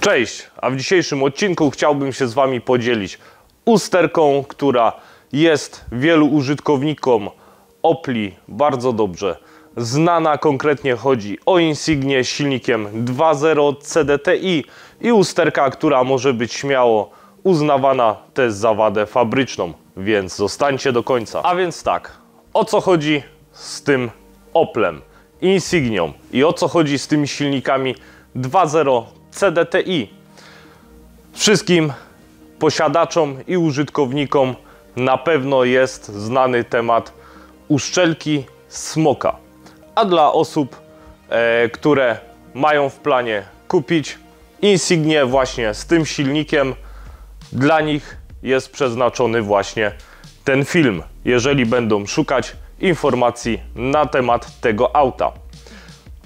Cześć, a w dzisiejszym odcinku chciałbym się z Wami podzielić usterką, która jest wielu użytkownikom Opli bardzo dobrze znana. Konkretnie chodzi o Insignię z silnikiem 2.0 CDTI i usterka, która może być śmiało uznawana też za wadę fabryczną, więc zostańcie do końca. A więc tak, o co chodzi z tym Oplem, Insignią i o co chodzi z tymi silnikami 2.0 CDTI. Wszystkim posiadaczom i użytkownikom na pewno jest znany temat uszczelki smoka. A dla osób, które mają w planie kupić Insignię właśnie z tym silnikiem, dla nich jest przeznaczony właśnie ten film, jeżeli będą szukać informacji na temat tego auta.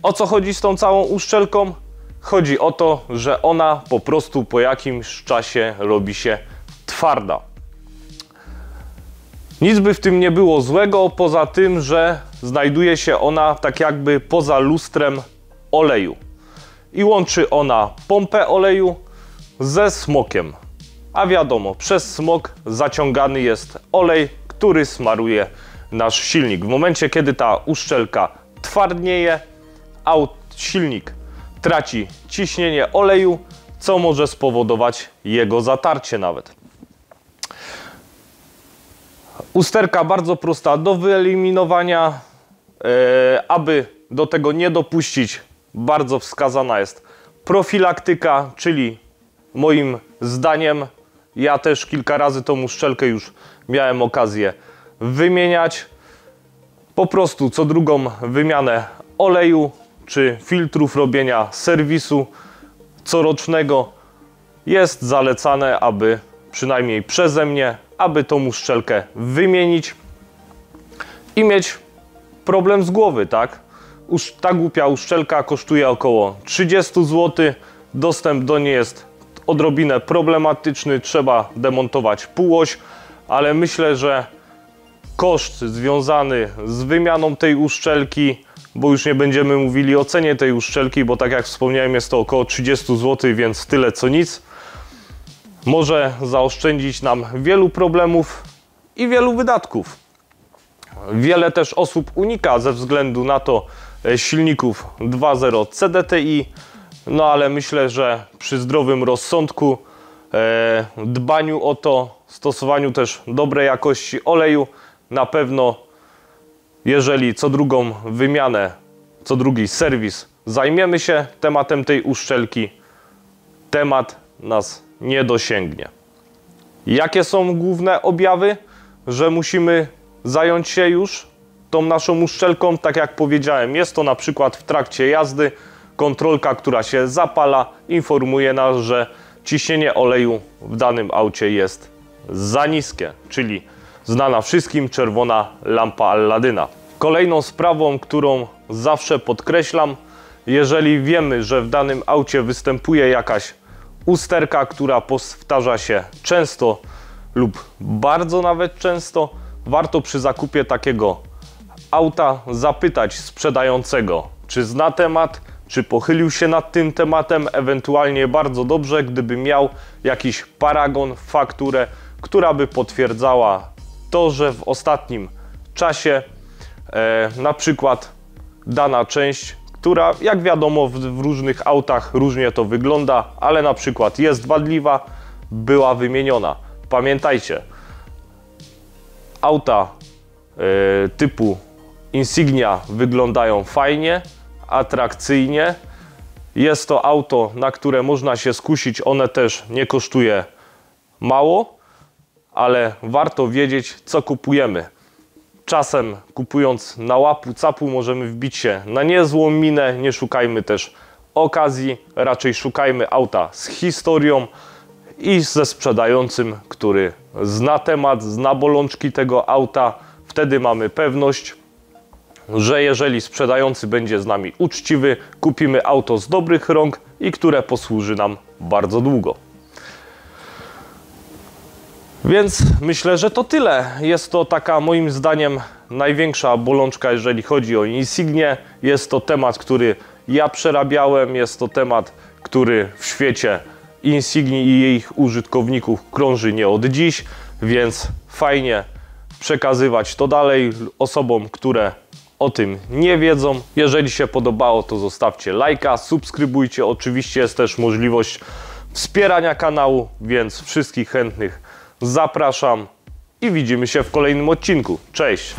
O co chodzi z tą całą uszczelką? Chodzi o to, że ona po prostu po jakimś czasie robi się twarda. Nic by w tym nie było złego, poza tym, że znajduje się ona tak jakby poza lustrem oleju. I łączy ona pompę oleju ze smokiem. A wiadomo, przez smok zaciągany jest olej, który smaruje nasz silnik. W momencie, kiedy ta uszczelka twardnieje, silnik traci ciśnienie oleju, co może spowodować jego zatarcie nawet. Usterka bardzo prosta do wyeliminowania. Aby do tego nie dopuścić, bardzo wskazana jest profilaktyka, czyli moim zdaniem, ja też kilka razy tą uszczelkę już miałem okazję wymieniać. Po prostu co drugą wymianę oleju czy filtrów robienia serwisu corocznego jest zalecane, aby przynajmniej przeze mnie, aby tą uszczelkę wymienić i mieć problem z głowy, tak? Ta głupia uszczelka kosztuje około 30 zł. Dostęp do niej jest odrobinę problematyczny, trzeba demontować półoś, ale myślę, że koszt związany z wymianą tej uszczelki, bo już nie będziemy mówili o cenie tej uszczelki, bo tak jak wspomniałem, jest to około 30 zł, więc tyle co nic, może zaoszczędzić nam wielu problemów i wielu wydatków. Wiele też osób unika ze względu na to silników 2.0 CDTI, no ale myślę, że przy zdrowym rozsądku, dbaniu o to, stosowaniu też dobrej jakości oleju, na pewno jeżeli co drugą wymianę, co drugi serwis zajmiemy się tematem tej uszczelki, temat nas nie dosięgnie. Jakie są główne objawy, że musimy zająć się już tą naszą uszczelką? Tak jak powiedziałem, jest to na przykład w trakcie jazdy kontrolka, która się zapala, informuje nas, że ciśnienie oleju w danym aucie jest za niskie, czyli znana wszystkim czerwona lampa Alladyna. Kolejną sprawą, którą zawsze podkreślam, jeżeli wiemy, że w danym aucie występuje jakaś usterka, która powtarza się często lub bardzo nawet często, warto przy zakupie takiego auta zapytać sprzedającego, czy zna temat, czy pochylił się nad tym tematem, ewentualnie bardzo dobrze, gdyby miał jakiś paragon, fakturę, która by potwierdzała to, że w ostatnim czasie na przykład dana część, która jak wiadomo w różnych autach różnie to wygląda, ale na przykład jest wadliwa, była wymieniona. Pamiętajcie, auta typu Insignia wyglądają fajnie, atrakcyjnie. Jest to auto, na które można się skusić, one też nie kosztuje mało, ale warto wiedzieć, co kupujemy. Czasem kupując na łapu-capu możemy wbić się na niezłą minę, nie szukajmy też okazji, raczej szukajmy auta z historią i ze sprzedającym, który zna temat, zna bolączki tego auta. Wtedy mamy pewność, że jeżeli sprzedający będzie z nami uczciwy, kupimy auto z dobrych rąk i które posłuży nam bardzo długo. Więc myślę, że to tyle. Jest to taka moim zdaniem największa bolączka, jeżeli chodzi o Insignię. Jest to temat, który ja przerabiałem, jest to temat, który w świecie Insigni i ich użytkowników krąży nie od dziś, więc fajnie przekazywać to dalej osobom, które o tym nie wiedzą. Jeżeli się podobało, to zostawcie lajka, subskrybujcie. Oczywiście jest też możliwość wspierania kanału, więc wszystkich chętnych zapraszam i widzimy się w kolejnym odcinku. Cześć!